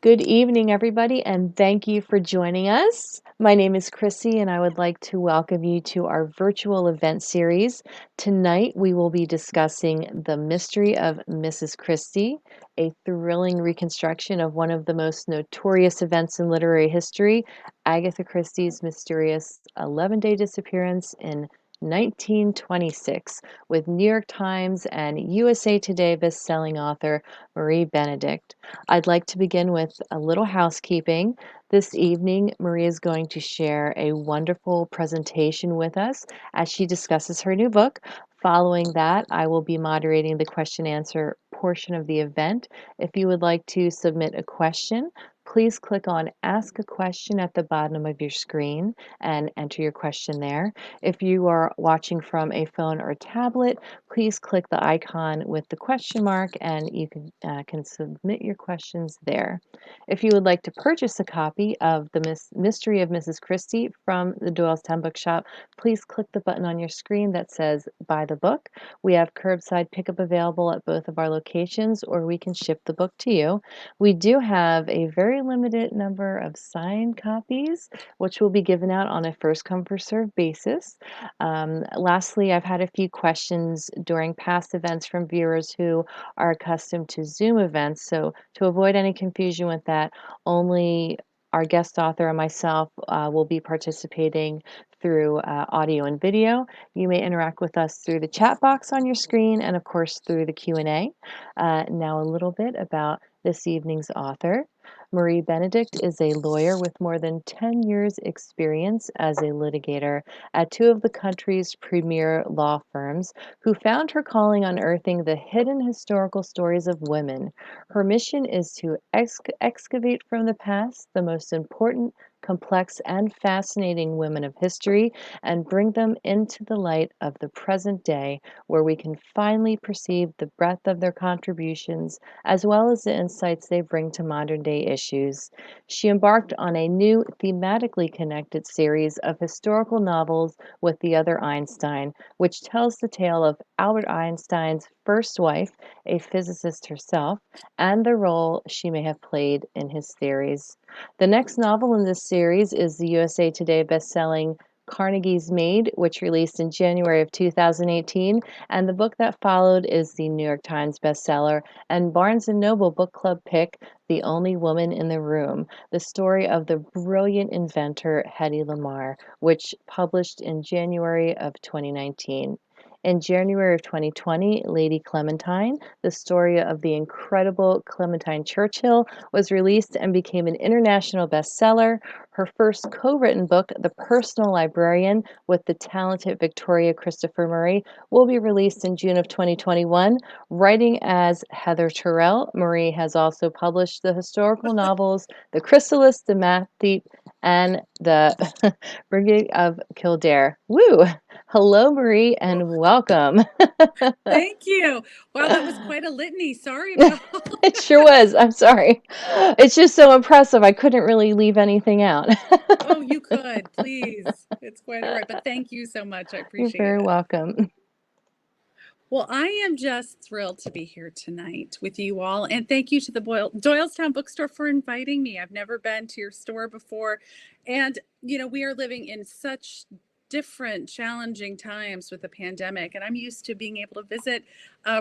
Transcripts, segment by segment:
Good evening, everybody, and thank you for joining us. My name is Chrissy, and I would like to welcome you to our virtual event series. Tonight, we will be discussing The Mystery of Mrs. Christie, a thrilling reconstruction of one of the most notorious events in literary history, Agatha Christie's mysterious 11-day disappearance in 1926, with New York Times and USA Today bestselling author Marie Benedict. I'd like to begin with a little housekeeping. This evening, Maria is going to share a wonderful presentation with us as she discusses her new book. Following that, I will be moderating the question answer portion of the event. If you would like to submit a question, please click on Ask a Question at the bottom of your screen and enter your question there. If you are watching from a phone or tablet, please click the icon with the question mark and you can submit your questions there. If you would like to purchase a copy of The Mystery of Mrs. Christie from the Doylestown Bookshop, please click the button on your screen that says Buy the Book. We have curbside pickup available at both of our locations, or we can ship the book to you. We do have a very limited number of signed copies, which will be given out on a first come, first served basis. Lastly, I've had a few questions during past events from viewers who are accustomed to Zoom events. So, to avoid any confusion with that, only our guest author and myself will be participating through audio and video. You may interact with us through the chat box on your screen and, of course, through the Q&A. Now, a little bit about this evening's author. Marie Benedict is a lawyer with more than 10 years' experience as a litigator at two of the country's premier law firms, who found her calling unearthing the hidden historical stories of women. Her mission is to excavate from the past the most important, complex, and fascinating women of history and bring them into the light of the present day, where we can finally perceive the breadth of their contributions as well as the insights they bring to modern day issues. She embarked on a new thematically connected series of historical novels with the other Einstein, which tells the tale of Albert Einstein's first wife, a physicist herself, and the role she may have played in his theories. The next novel in this series is the USA Today bestselling Carnegie's Maid, which released in January of 2018, and the book that followed is the New York Times bestseller and Barnes & Noble book club pick, The Only Woman in the Room, the story of the brilliant inventor Hedy Lamarr, which published in January of 2019. In January of 2020, Lady Clementine, the story of the incredible Clementine Churchill, was released and became an international bestseller. Her first co-written book, The Personal Librarian, with the talented Victoria Christopher Murray, will be released in June of 2021. Writing as Heather Tyrrell, Marie has also published the historical novels The Chrysalis, The Math Thief, and The Frigid of Kildare. Woo! Hello, Marie, and welcome. Thank you. Wow, that was quite a litany. Sorry about It sure was. I'm sorry. It's just so impressive. I couldn't really leave anything out. Oh, you could, please. It's quite all right. But thank you so much. I You're appreciate very it. welcome. Well, I am just thrilled to be here tonight with you all. And thank you to the Doylestown Bookstore for inviting me. I've never been to your store before. And, we are living in such different, challenging times with the pandemic. And I'm used to being able to visit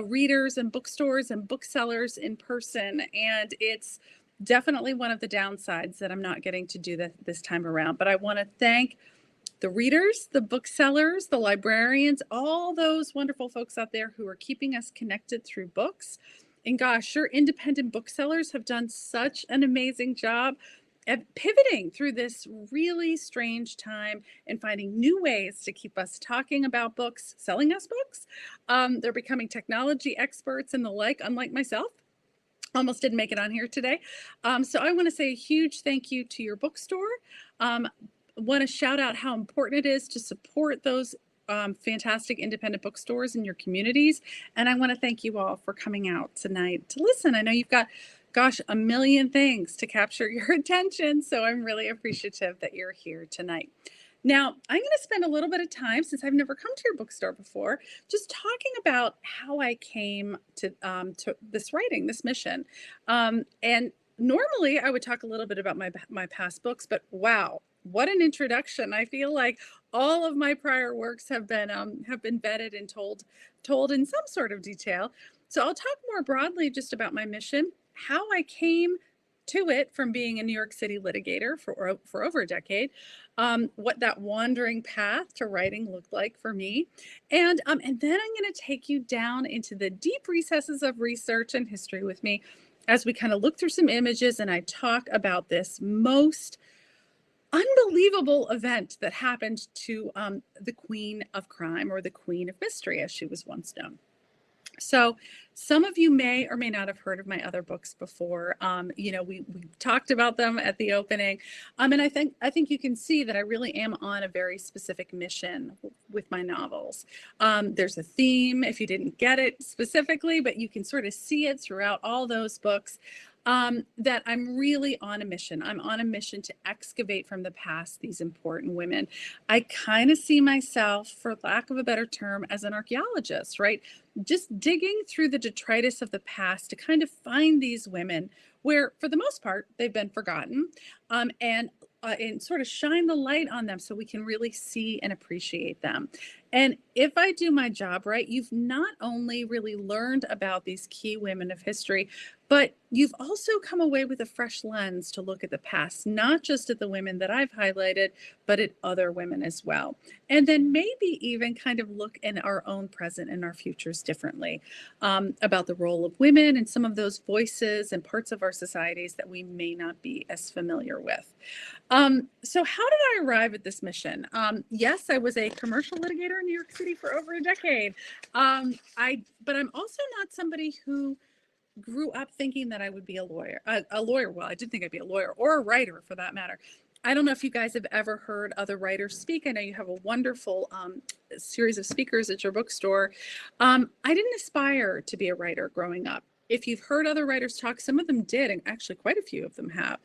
readers and bookstores and booksellers in person. And it's definitely one of the downsides that I'm not getting to do this time around. But I want to thank the readers, the booksellers, the librarians, all those wonderful folks out there who are keeping us connected through books. And gosh, your independent booksellers have done such an amazing job at pivoting through this really strange time and finding new ways to keep us talking about books, selling us books. They're becoming technology experts and the like, unlike myself. Almost didn't make it on here today. So I want to say a huge thank you to your bookstore. Want to shout out how important it is to support those fantastic independent bookstores in your communities. And I want to thank you all for coming out tonight to listen. I know you've got, gosh, a million things to capture your attention. So I'm really appreciative that you're here tonight. Now, I'm going to spend a little bit of time, since I've never come to your bookstore before, just talking about how I came to this writing, this mission. And normally I would talk a little bit about my past books, but wow, what an introduction. I feel like all of my prior works have been vetted and told in some sort of detail. So I'll talk more broadly just about my mission, how I came to it from being a New York City litigator for over a decade, what that wandering path to writing looked like for me, and then I'm going to take you down into the deep recesses of research and history with me as we kind of look through some images and I talk about this most unbelievable event that happened to the Queen of Crime, or the Queen of Mystery, as she was once known. So some of you may or may not have heard of my other books before. We talked about them at the opening. And I think you can see that I really am on a very specific mission with my novels. There's a theme, if you didn't get it specifically, but you can sort of see it throughout all those books. That I'm really on a mission. I'm on a mission to excavate from the past these important women. I kind of see myself, for lack of a better term, as an archaeologist, right? Just digging through the detritus of the past to kind of find these women where, for the most part, they've been forgotten, and sort of shine the light on them so we can really see and appreciate them. And if I do my job right, you've not only really learned about these key women of history, but you've also come away with a fresh lens to look at the past, not just at the women that I've highlighted, but at other women as well. And then maybe even kind of look in our own present and our futures differently, about the role of women and some of those voices and parts of our societies that we may not be as familiar with. So how did I arrive at this mission? Yes, I was a commercial litigator in New York City for over a decade. But I'm also not somebody who grew up thinking that I would be a lawyer. Well, I did think I'd be a lawyer, or a writer for that matter. I don't know if you guys have ever heard other writers speak. I know you have a wonderful series of speakers at your bookstore. I didn't aspire to be a writer growing up. If you've heard other writers talk, some of them did, and actually quite a few of them have.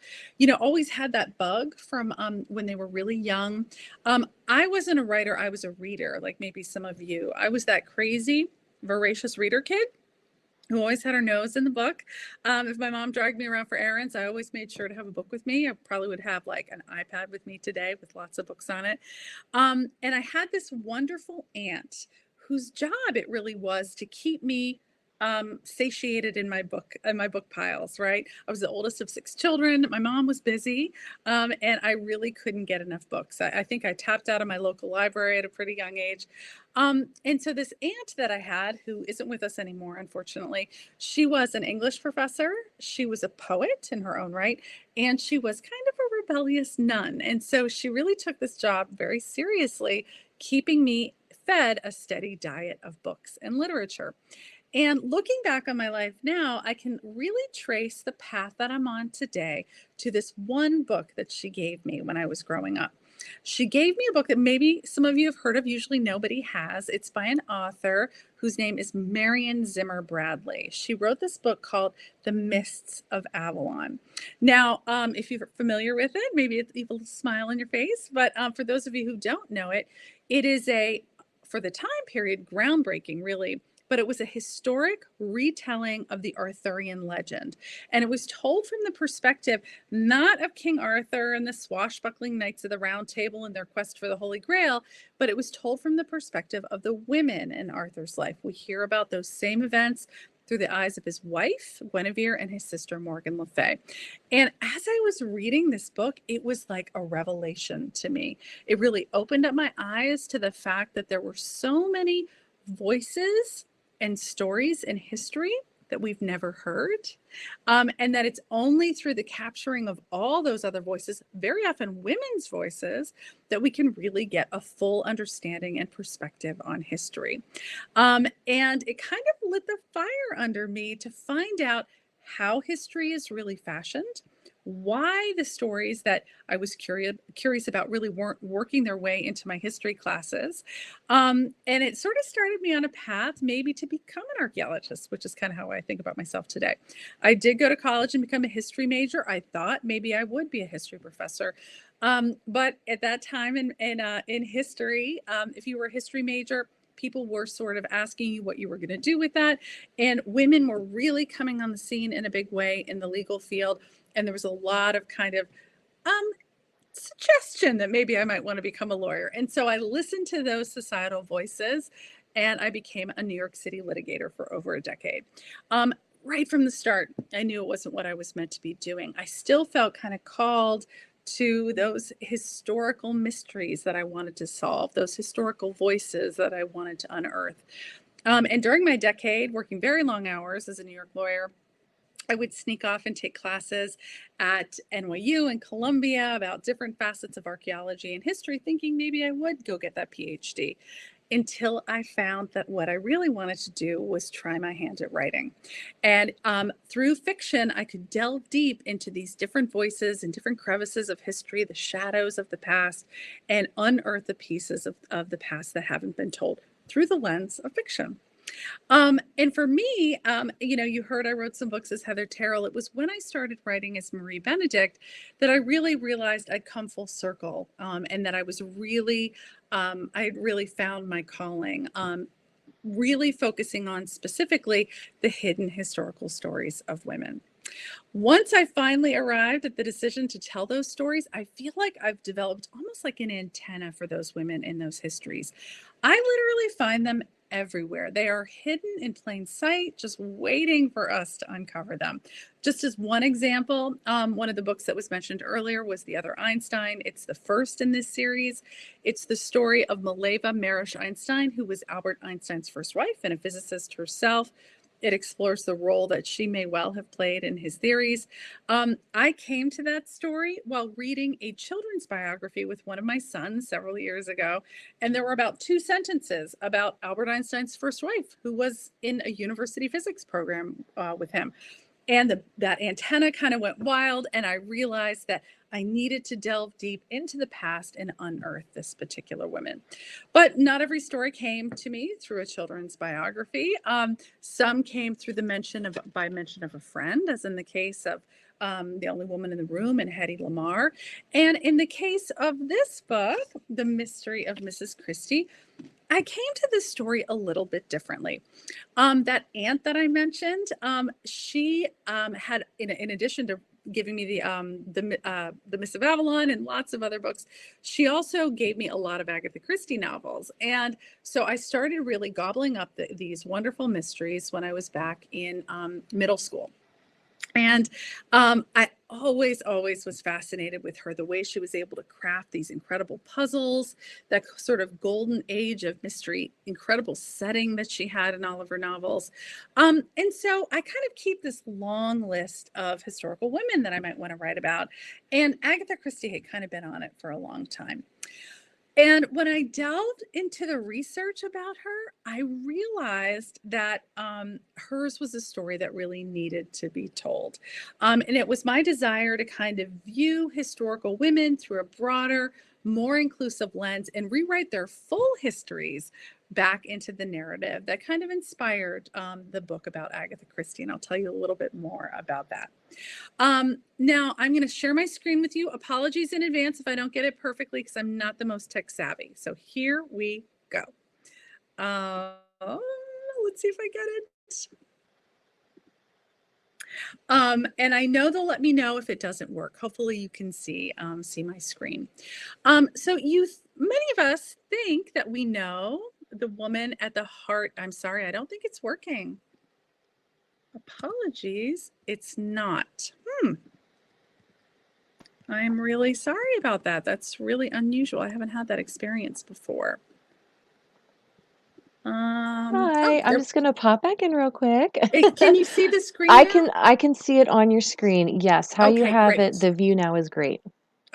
Always had that bug from when they were really young. I wasn't a writer, I was a reader, like maybe some of you. I was that crazy, voracious reader kid who always had her nose in the book. If my mom dragged me around for errands, I always made sure to have a book with me. I probably would have like an iPad with me today with lots of books on it. And I had this wonderful aunt whose job it really was to keep me satiated in my book piles, right? I was the oldest of 6 children. My mom was busy, and I really couldn't get enough books. I think I tapped out of my local library at a pretty young age. And so this aunt that I had, who isn't with us anymore, unfortunately, she was an English professor. She was a poet in her own right, and she was kind of a rebellious nun. And so she really took this job very seriously, keeping me fed a steady diet of books and literature. And looking back on my life now, I can really trace the path that I'm on today to this one book that she gave me when I was growing up. She gave me a book that maybe some of you have heard of, usually nobody has. It's by an author whose name is Marion Zimmer Bradley. She wrote this book called The Mists of Avalon. Now, if you're familiar with it, maybe it's even a smile on your face, but for those of you who don't know it, it is for the time period, groundbreaking, really. But it was a historic retelling of the Arthurian legend. And it was told from the perspective not of King Arthur and the swashbuckling knights of the Round Table in their quest for the Holy Grail, but it was told from the perspective of the women in Arthur's life. We hear about those same events through the eyes of his wife, Guinevere, and his sister, Morgan Le Fay. And as I was reading this book, it was like a revelation to me. It really opened up my eyes to the fact that there were so many voices and stories in history that we've never heard, and that it's only through the capturing of all those other voices, very often women's voices, that we can really get a full understanding and perspective on history. And it kind of lit the fire under me to find out how history is really fashioned, why the stories that I was curious about really weren't working their way into my history classes. And it sort of started me on a path maybe to become an archaeologist, which is kind of how I think about myself today. I did go to college and become a history major. I thought maybe I would be a history professor. But at that time in history, if you were a history major, people were sort of asking you what you were going to do with that. And women were really coming on the scene in a big way in the legal field. And there was a lot of kind of suggestion that maybe I might want to become a lawyer. And so I listened to those societal voices, and I became a New York City litigator for over a decade. Right from the start, I knew it wasn't what I was meant to be doing. I still felt kind of called to those historical mysteries that I wanted to solve, those historical voices that I wanted to unearth. And during my decade, working very long hours as a New York lawyer, I would sneak off and take classes at NYU and Columbia about different facets of archaeology and history, thinking maybe I would go get that PhD, until I found that what I really wanted to do was try my hand at writing. And through fiction, I could delve deep into these different voices and different crevices of history, the shadows of the past, and unearth the pieces of the past that haven't been told through the lens of fiction. And for me, you heard I wrote some books as Heather Terrell. It was when I started writing as Marie Benedict that I really realized I'd come full circle, and that I was really, I had really found my calling, really focusing on specifically the hidden historical stories of women. Once I finally arrived at the decision to tell those stories, I feel like I've developed almost like an antenna for those women in those histories. I literally find them everywhere. They are hidden in plain sight, just waiting for us to uncover them. Just as one example, one of the books that was mentioned earlier was The Other Einstein. It's the first in this series. It's the story of Mileva Marish Einstein, who was Albert Einstein's first wife and a physicist herself. It explores the role that she may well have played in his theories. I came to that story while reading a children's biography with one of my sons several years ago. And there were about 2 sentences about Albert Einstein's first wife, who was in a university physics program with him. And that antenna kind of went wild, and I realized that I needed to delve deep into the past and unearth this particular woman. But not every story came to me through a children's biography. Some came through mention of a friend, as in the case of The Only Woman in the Room and Hedy Lamarr. And in the case of this book, The Mystery of Mrs. Christie, I came to this story a little bit differently. That aunt that I mentioned, she had, in addition to giving me the Miss of Avalon and lots of other books, she also gave me a lot of Agatha Christie novels. And so I started really gobbling up these wonderful mysteries when I was back in middle school. And I always was fascinated with her, the way she was able to craft these incredible puzzles, that sort of golden age of mystery, incredible setting that she had in all of her novels. And so I kind of keep this long list of historical women that I might want to write about. And Agatha Christie had kind of been on it for a long time. And when I delved into the research about her, I realized that hers was a story that really needed to be told. And it was my desire to kind of view historical women through a broader, more inclusive lens and rewrite their full histories back into the narrative that kind of inspired the book about Agatha Christie. And I'll tell you a little bit more about that. Now I'm going to share my screen with you. Apologies in advance if I don't get it perfectly, because I'm not the most tech savvy. So here we go. Let's see if I get it. And I know they'll let me know if it doesn't work. Hopefully you can see my screen. So many of us think that we know the woman at the heart. I'm sorry, I don't think it's working. Apologies, it's not. I'm really sorry about that. That's really unusual. I haven't had that experience before. Hi, I'm just gonna pop back in real quick. Can you see the screen now? I can see it on your screen. Yes, how you Okay, have great. it, the view now is great.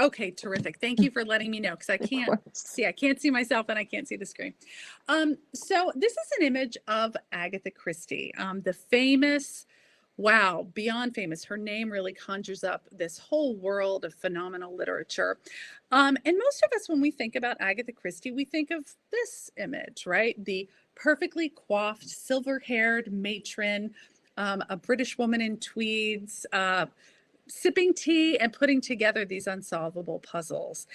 Okay, terrific. Thank you for letting me know, because I can't see myself and I can't see the screen. So this is an image of Agatha Christie, the famous, wow, beyond famous. Her name really conjures up this whole world of phenomenal literature. And most of us, when we think about Agatha Christie, we think of this image, right? The perfectly coiffed, silver-haired matron, a British woman in tweeds, sipping tea and putting together these unsolvable puzzles.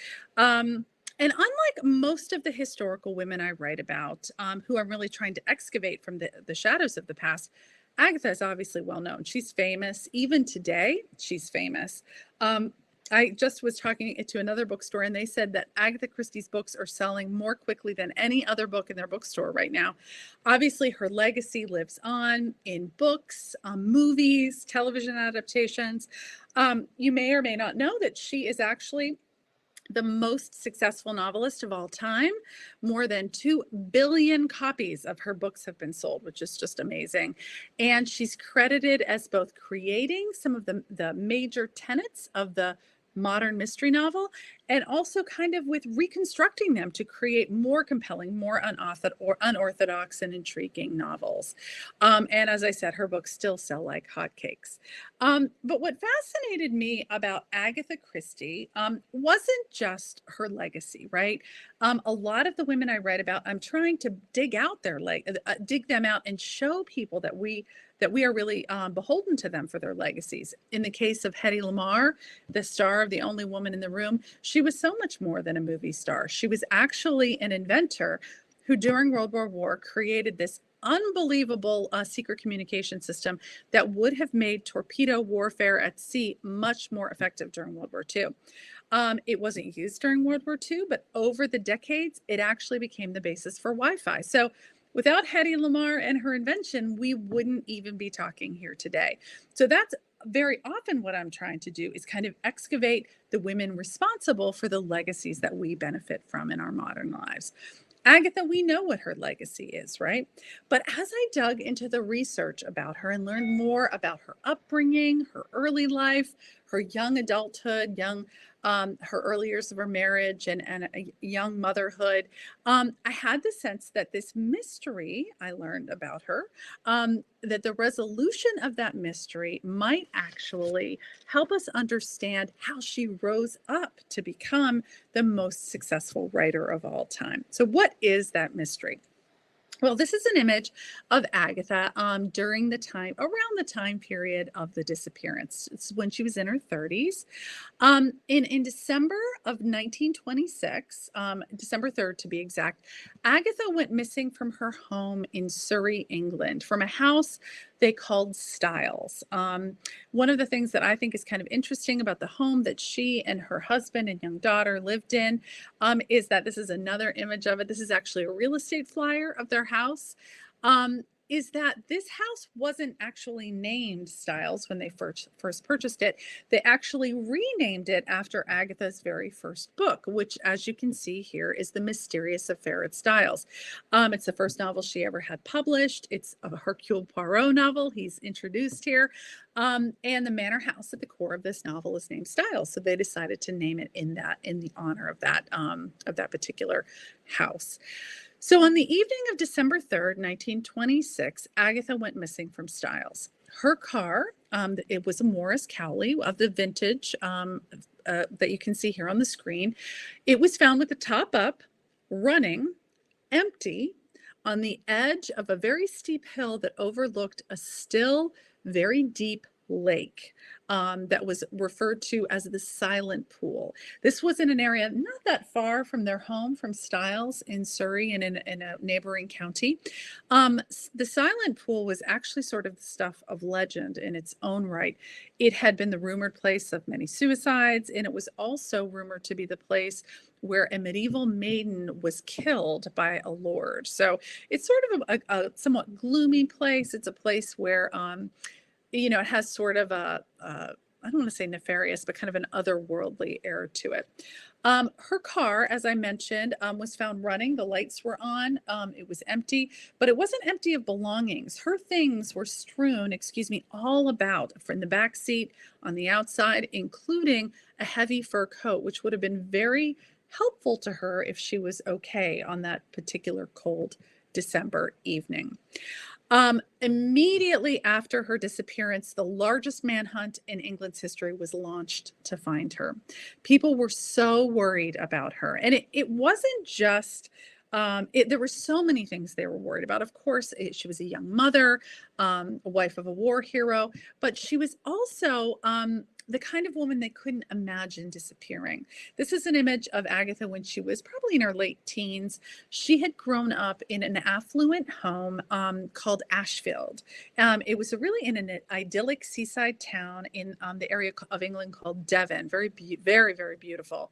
And unlike most of the historical women I write about, who I'm really trying to excavate from the shadows of the past, Agatha is obviously well known. She's famous. Even today, she's famous. Um, I just was talking to another bookstore, and they said that Agatha Christie's books are selling more quickly than any other book in their bookstore right now. Obviously, her legacy lives on in books, movies, television adaptations. You may or may not know that she is actually the most successful novelist of all time. More than 2 billion copies of her books have been sold, which is just amazing. And she's credited as both creating some of the major tenets of the modern mystery novel and also kind of with reconstructing them to create more compelling, more unorthodox and intriguing novels. And as I said, her books still sell like hotcakes. But what fascinated me about Agatha Christie wasn't just her legacy, right? A lot of the women I read about, I'm trying to dig out dig them out and show people that we are really beholden to them for their legacies. In the case of Hedy Lamarr, the star of The Only Woman in the Room, she was so much more than a movie star. She was actually an inventor who during World War I created this unbelievable secret communication system that would have made torpedo warfare at sea much more effective during World War II. It wasn't used during World War II, but over the decades, it actually became the basis for Wi-Fi. So without Hedy Lamarr and her invention, we wouldn't even be talking here today. So that's very often what I'm trying to do is kind of excavate the women responsible for the legacies that we benefit from in our modern lives. Agatha, we know what her legacy is, right? But as I dug into the research about her and learned more about her upbringing, her early life, her young adulthood, her early years of her marriage and a young motherhood, I had the sense that this mystery I learned about her, that the resolution of that mystery might actually help us understand how she rose up to become the most successful writer of all time. So, what is that mystery? Well, this is an image of Agatha during around the time period of the disappearance. It's when she was in her 30s. In December of 1926, December 3rd to be exact, Agatha went missing from her home in Surrey, England, from a house they called Styles. One of the things that I think is kind of interesting about the home that she and her husband and young daughter lived in is that this is another image of it. This is actually a real estate flyer of their house. Is that this house wasn't actually named Styles when they first purchased it. They actually renamed it after Agatha's very first book, which, as you can see here, is The Mysterious Affair at Styles. It's the first novel she ever had published. It's a Hercule Poirot novel. He's introduced here. And the manor house at the core of this novel is named Styles. So they decided to name it in the honor of that particular house. So on the evening of December 3rd, 1926, Agatha went missing from Styles. Her car, it was a Morris Cowley of the vintage that you can see here on the screen. It was found with the top up, running, empty, on the edge of a very steep hill that overlooked a still, very deep lake that was referred to as the Silent Pool. This was in an area not that far from their home, from Styles in Surrey and in a neighboring county. The Silent Pool was actually sort of the stuff of legend in its own right. It had been the rumored place of many suicides, and it was also rumored to be the place where a medieval maiden was killed by a lord. So it's sort of a somewhat gloomy place. It's a place where it has sort of I don't want to say nefarious, but kind of an otherworldly air to it. Her car, as I mentioned, was found running. The lights were on. It was empty, but it wasn't empty of belongings. Her things were strewn, all about in the back seat, on the outside, including a heavy fur coat, which would have been very helpful to her if she was okay on that particular cold December evening. Immediately after her disappearance, the largest manhunt in England's history was launched to find her. People were so worried about her. And it wasn't just, there were so many things they were worried about. Of course, she was a young mother, a wife of a war hero, but she was also the kind of woman they couldn't imagine disappearing. This is an image of Agatha when she was probably in her late teens. She had grown up in an affluent home called Ashfield. It was really in an idyllic seaside town in the area of England called Devon. Very, very beautiful.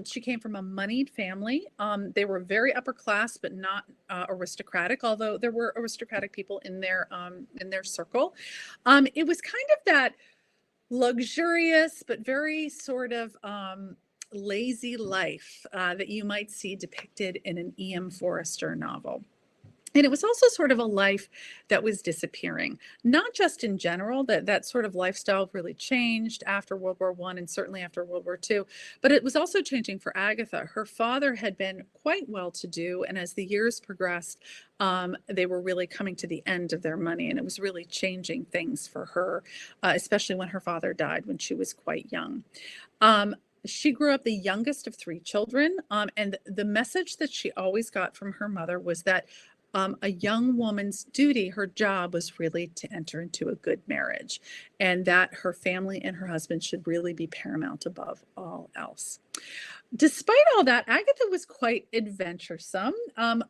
She came from a moneyed family. They were very upper class, but not aristocratic, although there were aristocratic people in their circle. It was kind of that luxurious but very sort of lazy life that you might see depicted in an E.M. Forrester novel. And it was also sort of a life that was disappearing, not just in general, that sort of lifestyle really changed after World War I and certainly after World War II, but it was also changing for Agatha. Her father had been quite well-to-do, and as the years progressed, they were really coming to the end of their money, and it was really changing things for her, especially when her father died when she was quite young. She grew up the youngest of three children, and the message that she always got from her mother was that a young woman's duty, her job was really to enter into a good marriage, and that her family and her husband should really be paramount above all else. Despite all that, Agatha was quite adventuresome.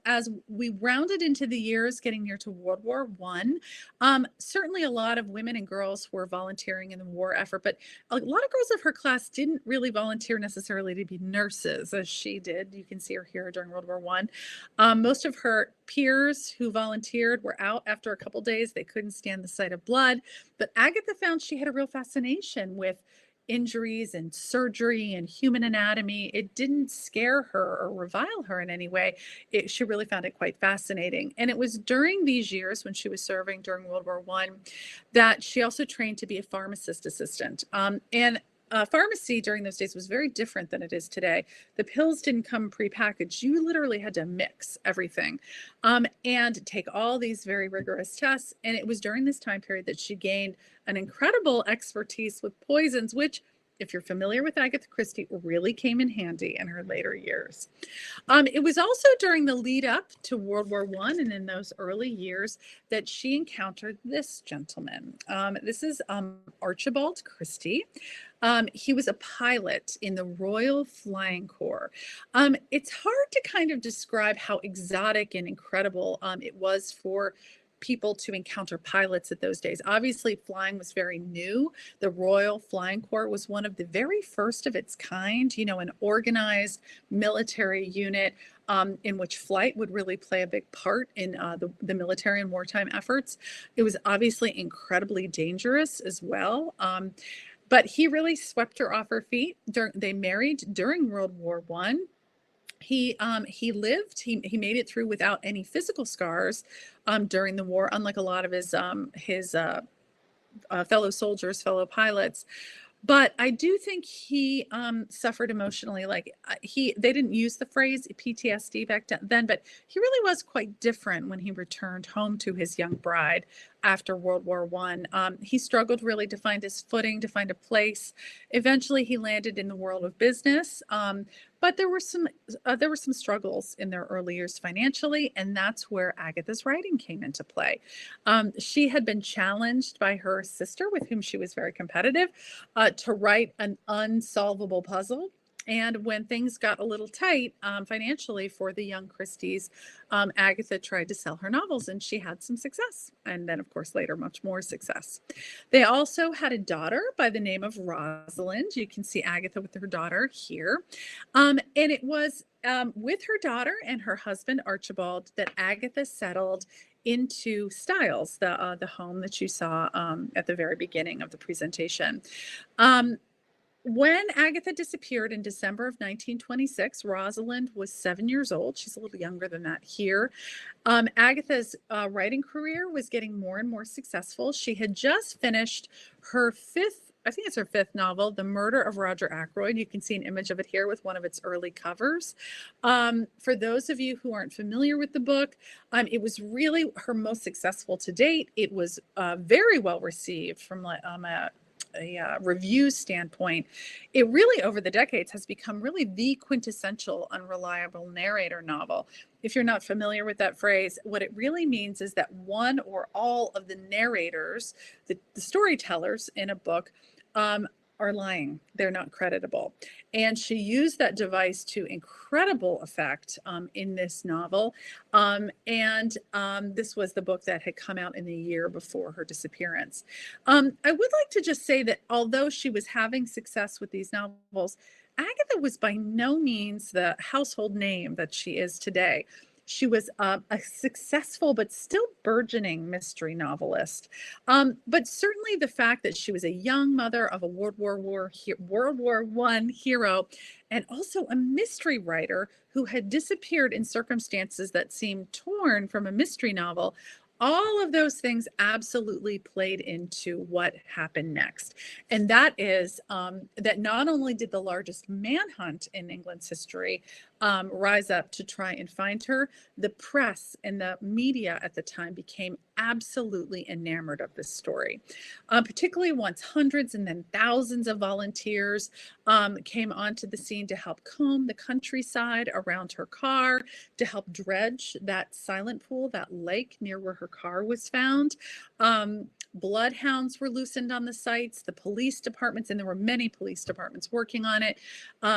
As we rounded into the years getting near to World War I, certainly a lot of women and girls were volunteering in the war effort, but a lot of girls of her class didn't really volunteer necessarily to be nurses, as she did. You can see her here during World War I. Most of her peers who volunteered were out after a couple days. They couldn't stand the sight of blood, but Agatha found she had a real fascination with injuries and surgery and human anatomy. It didn't scare her or revile her in any way. She really found it quite fascinating. And it was during these years when she was serving during World War I that she also trained to be a pharmacist assistant. And pharmacy during those days was very different than it is today. The pills didn't come prepackaged. You literally had to mix everything and take all these very rigorous tests. And it was during this time period that she gained an incredible expertise with poisons, which, if you're familiar with Agatha Christie, really came in handy in her later years. It was also during the lead up to World War I and in those early years that she encountered this gentleman. This is Archibald Christie. He was a pilot in the Royal Flying Corps. It's hard to kind of describe how exotic and incredible it was for people to encounter pilots at those days. Obviously, flying was very new. The Royal Flying Corps was one of the very first of its kind, an organized military unit in which flight would really play a big part in the military and wartime efforts. It was obviously incredibly dangerous as well. But he really swept her off her feet. They married during World War I. He lived. He made it through without any physical scars during the war, unlike a lot of his fellow soldiers, fellow pilots. But I do think he suffered emotionally. They didn't use the phrase PTSD back then, but he really was quite different when he returned home to his young bride after World War I. He struggled really to find his footing, to find a place. Eventually, he landed in the world of business. But there were some struggles in their early years financially, and that's where Agatha's writing came into play. She had been challenged by her sister, with whom she was very competitive, to write an unsolvable puzzle. And when things got a little tight financially for the young Christies, Agatha tried to sell her novels, and she had some success. And then, of course, later, much more success. They also had a daughter by the name of Rosalind. You can see Agatha with her daughter here. And it was with her daughter and her husband, Archibald, that Agatha settled into Styles, the home that you saw at the very beginning of the presentation. When Agatha disappeared in December of 1926, Rosalind was 7 years old. She's a little younger than that here. Agatha's writing career was getting more and more successful. She had just finished her fifth novel, The Murder of Roger Ackroyd. You can see an image of it here with one of its early covers. For those of you who aren't familiar with the book, it was really her most successful to date. It was very well received from a review standpoint. It really, over the decades, has become really the quintessential unreliable narrator novel. If you're not familiar with that phrase, what it really means is that one or all of the narrators, the storytellers in a book, are lying. They're not creditable. And she used that device to incredible effect in this novel. This was the book that had come out in the year before her disappearance. I would like to just say that although she was having success with these novels, Agatha was by no means the household name that she is today. She was a successful but still burgeoning mystery novelist. But certainly the fact that she was a young mother of a World War I hero, and also a mystery writer who had disappeared in circumstances that seemed torn from a mystery novel, all of those things absolutely played into what happened next. And that is that not only did the largest manhunt in England's history rise up to try and find her, the press and the media at the time became absolutely enamored of this story, particularly once hundreds and then thousands of volunteers came onto the scene to help comb the countryside around her car, to help dredge that silent pool, that lake near where her car was found. Bloodhounds were loosened on the sites, the police departments, and there were many police departments working on it.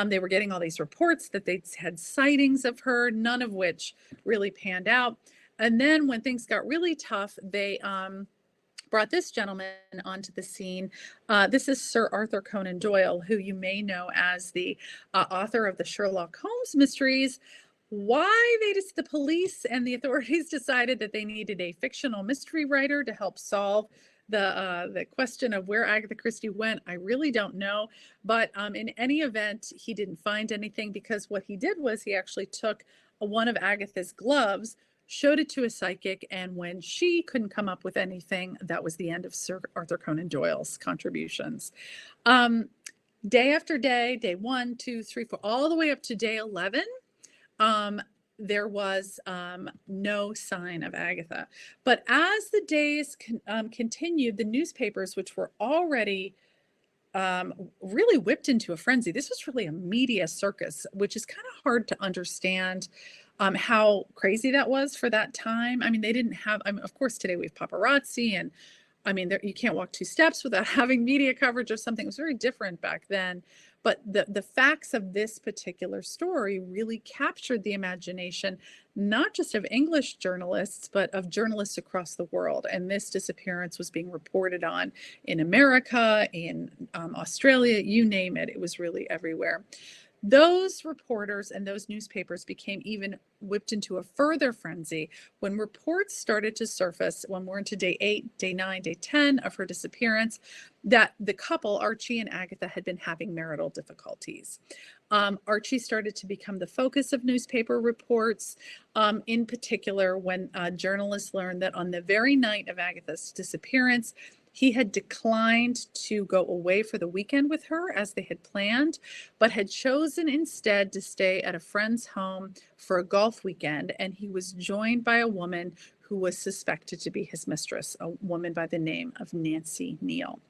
They were getting all these reports that they had sightings of her, none of which really panned out. And then when things got really tough, they brought this gentleman onto the scene. This is Sir Arthur Conan Doyle, who you may know as the author of the Sherlock Holmes mysteries. Why the police and the authorities decided that they needed a fictional mystery writer to help solve the question of where Agatha Christie went, I really don't know. But in any event, he didn't find anything, because what he did was he actually took one of Agatha's gloves, showed it to a psychic, and when she couldn't come up with anything, that was the end of Sir Arthur Conan Doyle's contributions. Day after day, day 1, 2, 3, 4, all the way up to day 11, there was no sign of Agatha. But as the days continued, the newspapers, which were already really whipped into a frenzy. This was really a media circus, which is kind of hard to understand how crazy that was for that time. I mean, they didn't have, I mean, of course, today we have paparazzi, and I mean, you can't walk 2 steps without having media coverage of something. It was very different back then. But the facts of this particular story really captured the imagination, not just of English journalists, but of journalists across the world. And this disappearance was being reported on in America, in Australia, you name it. It was really everywhere. Those reporters and those newspapers became even whipped into a further frenzy when reports started to surface, when we're into day 8, day 9, day 10 of her disappearance, that the couple, Archie and Agatha, had been having marital difficulties. Archie started to become the focus of newspaper reports, in particular when journalists learned that on the very night of Agatha's disappearance, he had declined to go away for the weekend with her as they had planned, but had chosen instead to stay at a friend's home for a golf weekend. And he was joined by a woman who was suspected to be his mistress, a woman by the name of Nancy Neal.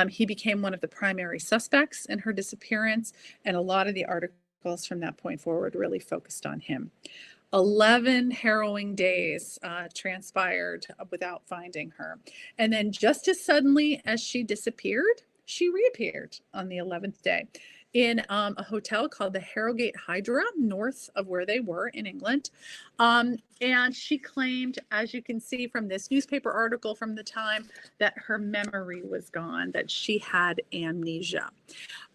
He became one of the primary suspects in her disappearance, and a lot of the articles from that point forward really focused on him. 11 harrowing days transpired without finding her. And then just as suddenly as she disappeared, she reappeared on the 11th day in a hotel called the Harrogate Hydra, north of where they were in England. And she claimed, as you can see from this newspaper article from the time, that her memory was gone, that she had amnesia.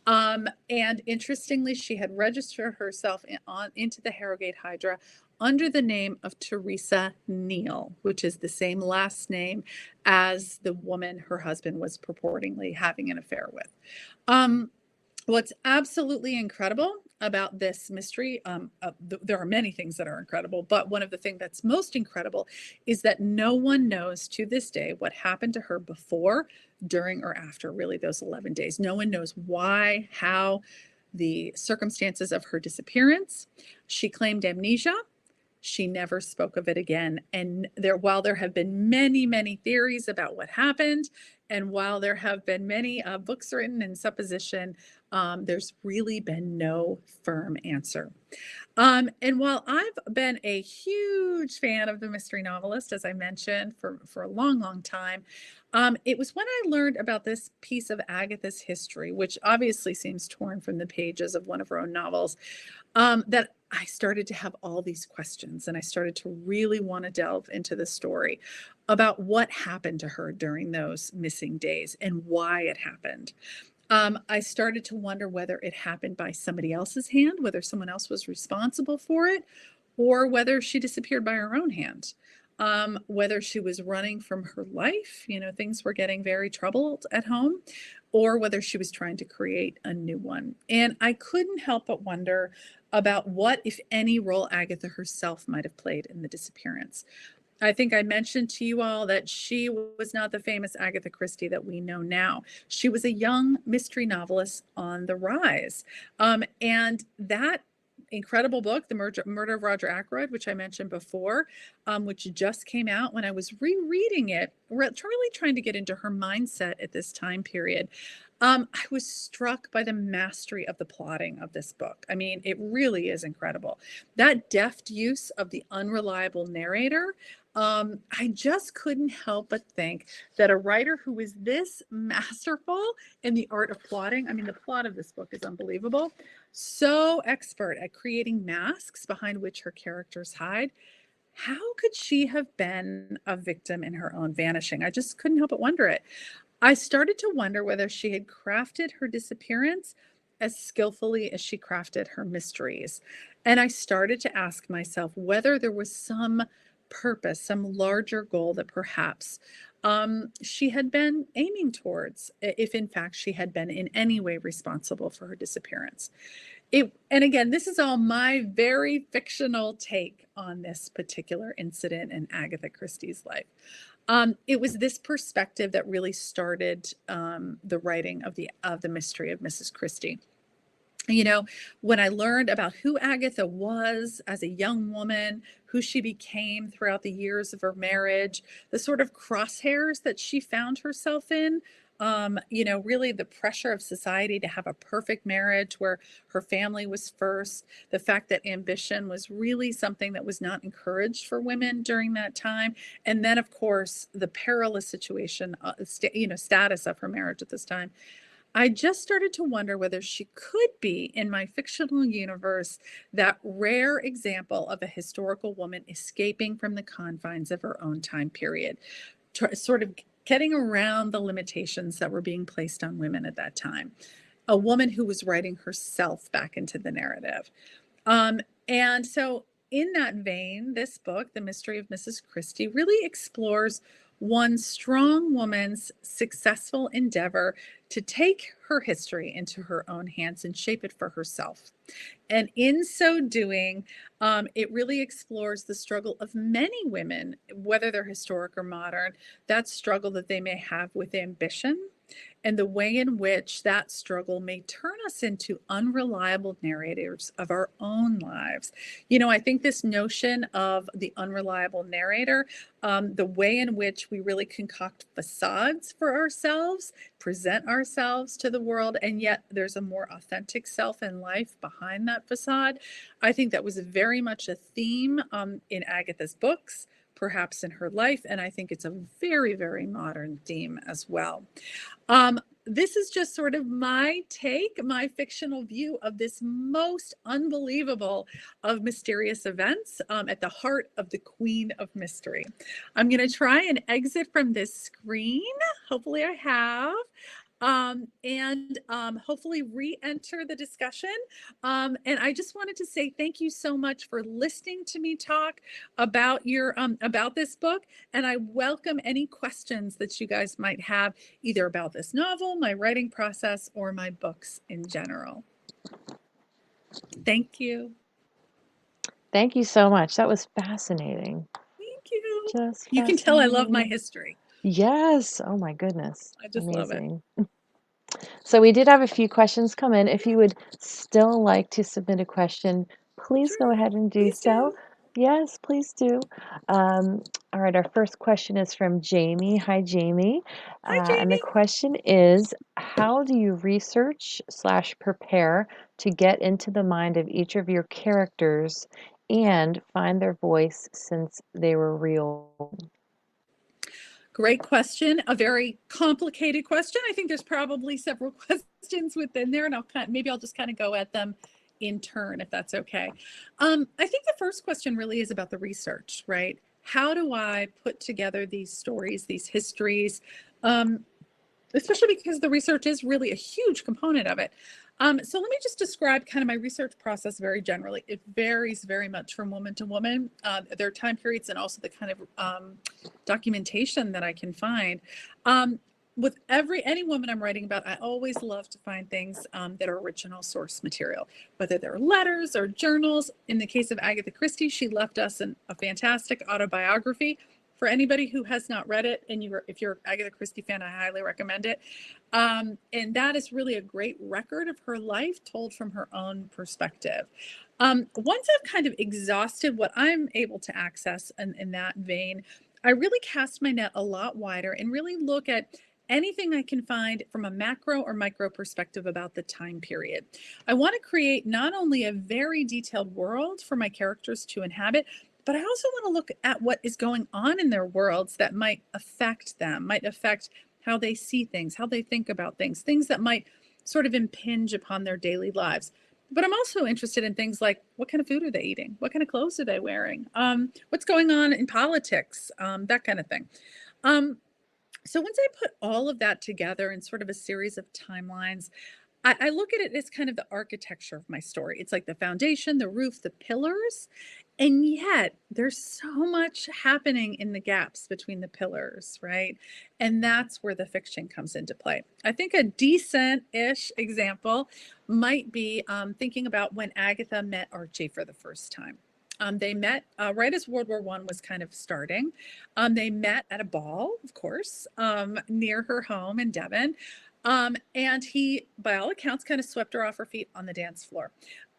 And interestingly, she had registered herself into the Harrogate Hydra under the name of Teresa Neal, which is the same last name as the woman her husband was purportedly having an affair with. What's absolutely incredible about this mystery, there are many things that are incredible, but one of the things that's most incredible is that no one knows to this day what happened to her before, during, or after really those 11 days. No one knows why, how, the circumstances of her disappearance. She claimed amnesia. She never spoke of it again. And while there have been many, many theories about what happened, And while there have been many books written in supposition, there's really been no firm answer. And while I've been a huge fan of the mystery novelist, as I mentioned, for a long, long time, it was when I learned about this piece of Agatha's history, which obviously seems torn from the pages of one of her own novels, that I started to have all these questions, and I started to really want to delve into the story about what happened to her during those missing days and why it happened. I started to wonder whether it happened by somebody else's hand, whether someone else was responsible for it, or whether she disappeared by her own hand. Whether she was running from her life, things were getting very troubled at home, or whether she was trying to create a new one. And I couldn't help but wonder about what, if any, role Agatha herself might have played in the disappearance. I think I mentioned to you all that she was not the famous Agatha Christie that we know now. She was a young mystery novelist on the rise. And that incredible book, The Murder of Roger Ackroyd, which I mentioned before, which just came out, when I was rereading it, really trying to get into her mindset at this time period, I was struck by the mastery of the plotting of this book. I mean, it really is incredible. That deft use of the unreliable narrator, I just couldn't help but think that a writer who is this masterful in the art of plotting, I mean, the plot of this book is unbelievable, so expert at creating masks behind which her characters hide. How could she have been a victim in her own vanishing? I just couldn't help but wonder it. I started to wonder whether she had crafted her disappearance as skillfully as she crafted her mysteries. And I started to ask myself whether there was some purpose, some larger goal that perhaps she had been aiming towards, if in fact she had been in any way responsible for her disappearance. And again, this is all my very fictional take on this particular incident in Agatha Christie's life. It was this perspective that really started the writing of the mystery of Mrs. Christie. When I learned about who Agatha was as a young woman, who she became throughout the years of her marriage, the sort of crosshairs that she found herself in, really the pressure of society to have a perfect marriage where her family was first, the fact that ambition was really something that was not encouraged for women during that time, and then, of course, the perilous situation, status of her marriage at this time. I just started to wonder whether she could be, in my fictional universe, that rare example of a historical woman escaping from the confines of her own time period, sort of getting around the limitations that were being placed on women at that time. A woman who was writing herself back into the narrative. And so, in that vein, this book, The Mystery of Mrs. Christie, really explores one strong woman's successful endeavor to take her history into her own hands and shape it for herself. And in so doing, it really explores the struggle of many women, whether they're historic or modern, that struggle that they may have with ambition, and the way in which that struggle may turn us into unreliable narrators of our own lives. I think this notion of the unreliable narrator, the way in which we really concoct facades for ourselves, present ourselves to the world, and yet there's a more authentic self in life behind that facade. I think that was very much a theme in Agatha's books, perhaps in her life, and I think it's a very, very modern theme as well. This is just sort of my take, my fictional view of this most unbelievable of mysterious events at the heart of the Queen of Mystery. I'm going to try and exit from this screen. Hopefully I have. And hopefully re-enter the discussion. And I just wanted to say thank you so much for listening to me talk about about this book. And I welcome any questions that you guys might have, either about this novel, my writing process, or my books in general. Thank you. Thank you so much. That was fascinating. Thank you. Just You can tell I love my fascinating. history. Yes. Oh my goodness. I just love it. Amazing. So we did have a few questions come in. If you would still like to submit a question, please go Sure. ahead and do Please so. do. Yes, please do. All right, our first question is from Jamie. Hi, Jamie. Hi, And the Jamie. question is, how do you research slash prepare to get into the mind of each of your characters and find their voice since they were real? Great question. A very complicated question. I think there's probably several questions within there, and maybe I'll just kind of go at them in turn, if that's okay. I think the first question really is about the research, right? How do I put together these stories, these histories? Especially because the research is really a huge component of it. So let me just describe kind of my research process very generally. It varies very much from woman to woman. There are time periods and also the kind of documentation that I can find. With any woman I'm writing about, I always love to find things that are original source material, whether they're letters or journals. In the case of Agatha Christie, she left us a fantastic autobiography. For anybody who has not read it, and if you're an Agatha Christie fan, I highly recommend it. And that is really a great record of her life told from her own perspective. Once I've kind of exhausted what I'm able to access in that vein, I really cast my net a lot wider and really look at anything I can find from a macro or micro perspective about the time period. I want to create not only a very detailed world for my characters to inhabit, but I also want to look at what is going on in their worlds that might affect them, might affect how they see things, how they think about things, things that might sort of impinge upon their daily lives. But I'm also interested in things like, what kind of food are they eating? What kind of clothes are they wearing? What's going on in politics? That kind of thing. So once I put all of that together in sort of a series of timelines, I look at it as kind of the architecture of my story. It's like the foundation, the roof, the pillars. And yet there's so much happening in the gaps between the pillars, right? And that's where the fiction comes into play. I think a decent-ish example might be thinking about when Agatha met Archie for the first time. They met right as World War I was kind of starting. They met at a ball, of course, near her home in Devon. And he, by all accounts, kind of swept her off her feet on the dance floor.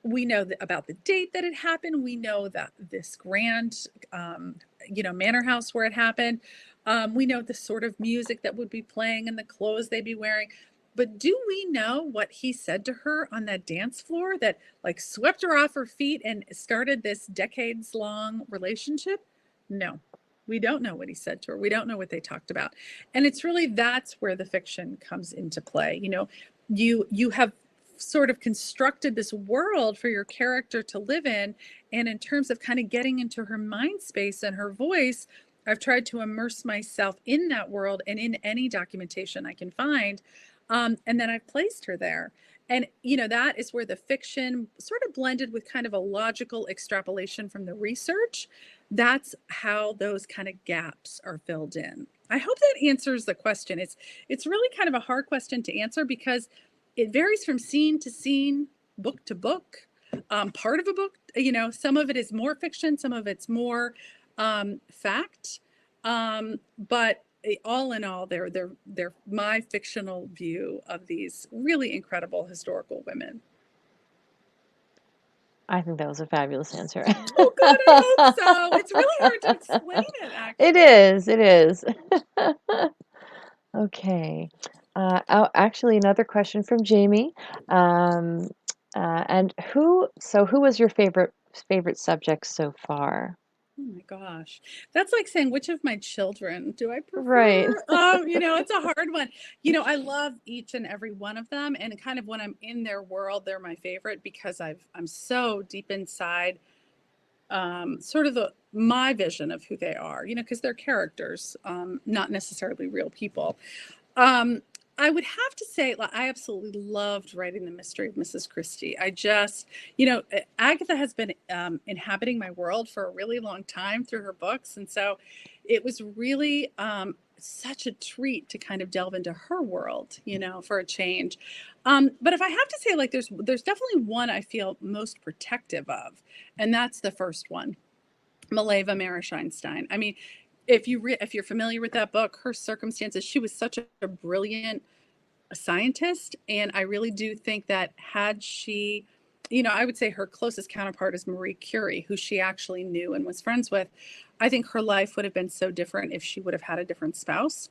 We know about the date that it happened. We know that this grand, manor house where it happened. We know the sort of music that would be playing and the clothes they'd be wearing. But do we know what he said to her on that dance floor that like swept her off her feet and started this decades-long relationship? No. We don't know what he said to her. We don't know what they talked about. And it's really that's where the fiction comes into play. You have sort of constructed this world for your character to live in, and in terms of kind of getting into her mind space and her voice, I've tried to immerse myself in that world and in any documentation I can find. And then I've placed her there. And, that is where the fiction sort of blended with kind of a logical extrapolation from the research. That's how those kind of gaps are filled in. I hope that answers the question. It's really kind of a hard question to answer because it varies from scene to scene, book to book, part of a book. Some of it is more fiction, some of it's more fact. But all in all, they're my fictional view of these really incredible historical women. I think that was a fabulous answer. Oh, good. I hope so. It's really hard to explain it, actually. It is. Okay. Actually, another question from Jamie. Um, and who was your favorite subject so far? Oh my gosh. That's like saying, which of my children do I Right. prefer? It's a hard one. I love each and every one of them. And kind of when I'm in their world, they're my favorite because I'm so deep inside sort of my vision of who they are, because they're characters, not necessarily real people. I would have to say, like, I absolutely loved writing the mystery of Mrs. Christie. I just, Agatha has been inhabiting my world for a really long time through her books. And so it was really such a treat to kind of delve into her world, for a change. But if I have to say, like, there's definitely one I feel most protective of, and that's the first one, Mileva Marischeinstein. I mean, if you're familiar with that book, her circumstances, she was such a brilliant scientist, and I really do think that had she I would say her closest counterpart is Marie Curie, who she actually knew and was friends with. I think her life would have been so different if she would have had a different spouse.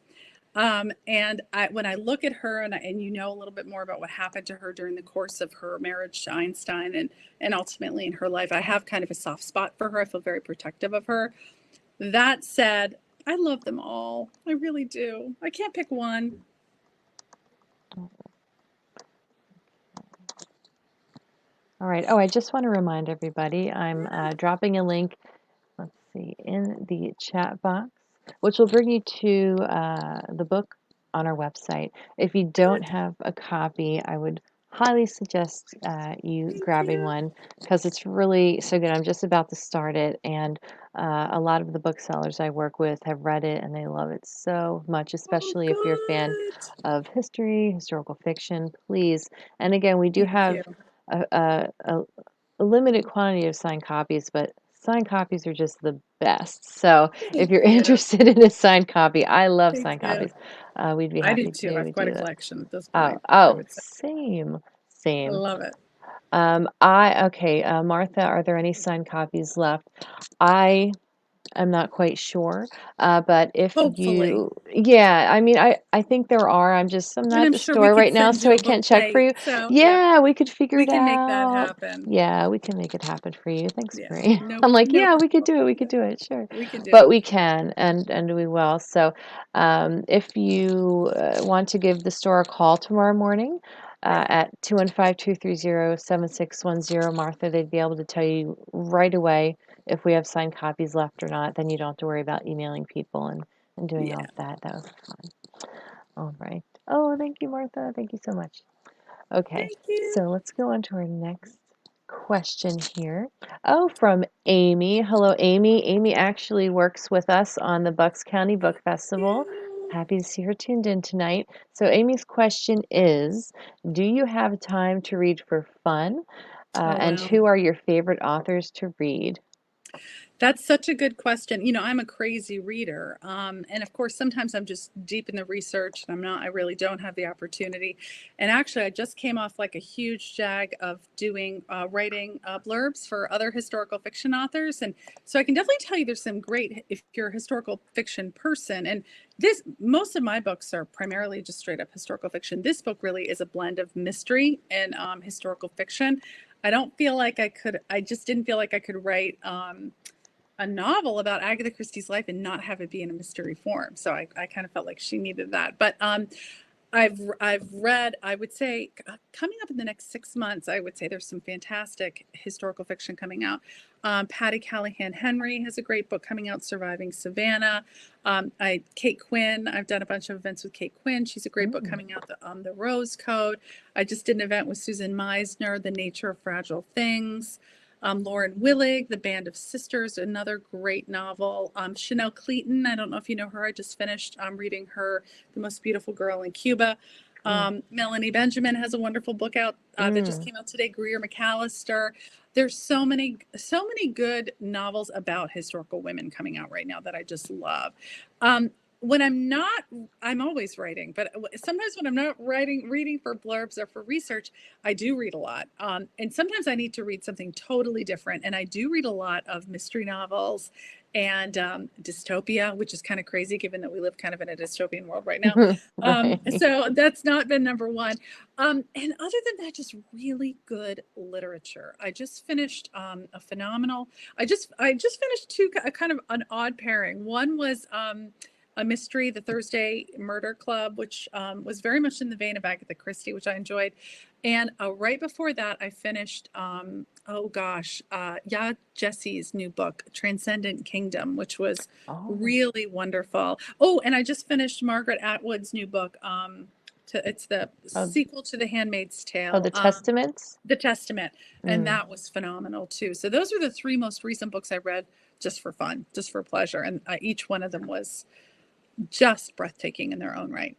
And when I look at her and a little bit more about what happened to her during the course of her marriage to Einstein and ultimately in her life, I have kind of a soft spot for her. I feel very protective of her. That said, I love them all. I really do. I can't pick one. All right. Oh, I just want to remind everybody, I'm dropping a link, let's see, in the chat box, which will bring you to the book on our website. If you don't have a copy, I would highly suggest you Thank grabbing you. one because it's really so good. I'm just about to start it, and a lot of the booksellers I work with have read it and they love it so much, Oh, especially if you're a fan good. of history, historical fiction, please. And again, we do Thank have you. a, a, a a limited quantity of signed copies, but signed copies are just the best. So if Thank you're you. interested in a signed copy, I love Thank signed you. copies. We'd be I do happy too. I to have quite do a that. collection at this Oh, point, I oh, would say. same, I same. love it. Martha, are there any signed copies left? I I'm not quite sure. But if Hopefully. yeah, I mean, I think there are. I'm And not I'm at the sure we store could right now, send so you I a book can't check for plate. you. So, yeah, Yeah, we could figure we it can make that out. happen. Yeah, we can make it happen for you. Thanks, Yeah. Marie. No, I'm like, no yeah, we could problem. do it. We could Yeah, do it. Sure. we can do But it. we can, and we will. So, if you want to give the store a call tomorrow morning, Right. at 215-230-7610, Martha, they'd be able to tell you right away if we have signed copies left or not. Then you don't have to worry about emailing people and doing all Yeah. of that. That would be fun. All right. Oh, thank you, Martha. Thank you so much. Okay, Thank you. so let's go on to our next question here. Oh, from Amy. Hello, Amy. Amy actually works with us on the Bucks County Book Festival. You. Happy to see her tuned in tonight. So, Amy's question is, do you have time to read for fun? Oh, And wow. who are your favorite authors to read? That's such a good question. I'm a crazy reader. And of course, sometimes I'm just deep in the research and I really don't have the opportunity. And actually, I just came off like a huge jag of writing blurbs for other historical fiction authors. And so I can definitely tell you there's some great, if you're a historical fiction person. And most of my books are primarily just straight up historical fiction. This book really is a blend of mystery and historical fiction. I just didn't feel like I could write a novel about Agatha Christie's life and not have it be in a mystery form. So I kind of felt like she needed that. But I've read, I would say, coming up in the next 6 months, I would say there's some fantastic historical fiction coming out. Patty Callahan Henry has a great book coming out, Surviving Savannah. Kate Quinn, I've done a bunch of events with Kate Quinn. She's a great book Mm. coming out, the Rose Code. I just did an event with Susan Meisner, The Nature of Fragile Things. Lauren Willig, The Band of Sisters, another great novel. Chanel Cleaton, I don't know if you know her. I just finished reading her, The Most Beautiful Girl in Cuba. Mm. Melanie Benjamin has a wonderful book out that just Mm. came out today. Greer McAllister. There's so many good novels about historical women coming out right now that I just love. When I'm not, I'm always writing, but sometimes when I'm not reading for blurbs or for research, I do read a lot. And sometimes I need to read something totally different. And I do read a lot of mystery novels and dystopia, which is kind of crazy given that we live kind of in a dystopian world right now. Right. So that's not been number one. And other than that, just really good literature. I just finished a phenomenal. I just finished two kind of an odd pairing. One was a mystery, The Thursday Murder Club, which was very much in the vein of Agatha Christie, which I enjoyed. And right before that, I finished, Ya Jesse's new book, Transcendent Kingdom, which was Oh, really wonderful. Oh, and I just finished Margaret Atwood's new book. It's the oh, sequel to The Handmaid's oh, Tale, the Testaments? The Testament, and Mm. that was phenomenal too. So those are the three most recent books I read just for fun, just for pleasure, and each one of them was just breathtaking in their own right.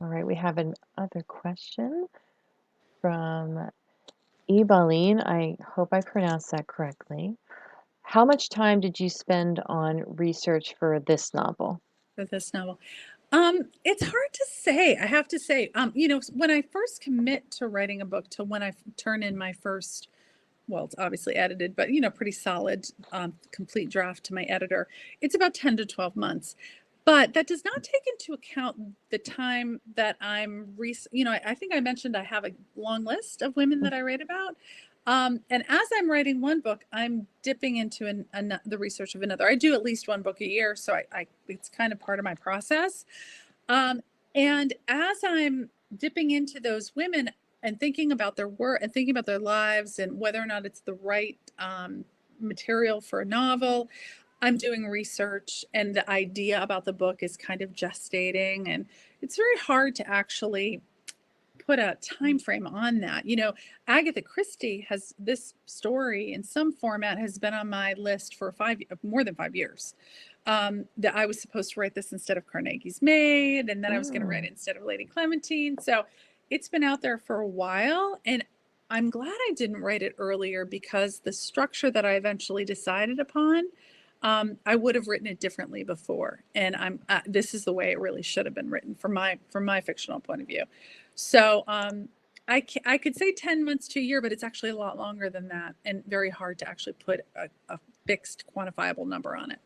All right, we have another question from Ebaline. I hope I pronounced that correctly. How much time did you spend on research for this novel? For this novel. It's hard to say. I have to say, when I first commit to writing a book to when I turn in my first, well, it's obviously edited, but pretty solid, complete draft to my editor, it's about 10 to 12 months. But that does not take into account the time that I think I mentioned I have a long list of women that I write about. And as I'm writing one book, I'm dipping into the research of another. I do at least one book a year, so it's kind of part of my process. And as I'm dipping into those women and thinking about their work and thinking about their lives and whether or not it's the right material for a novel, I'm doing research, and the idea about the book is kind of gestating, and it's very hard to actually put a time frame on that. Agatha Christie has this story in some format has been on my list for more than 5 years. That I was supposed to write this instead of Carnegie's Maid, and then I was going to write it instead of Lady Clementine. So it's been out there for a while, and I'm glad I didn't write it earlier, because the structure that I eventually decided upon, I would have written it differently before, and this is the way it really should have been written from my fictional point of view. So I could say 10 months to a year, but it's actually a lot longer than that, and very hard to actually put a fixed quantifiable number on it.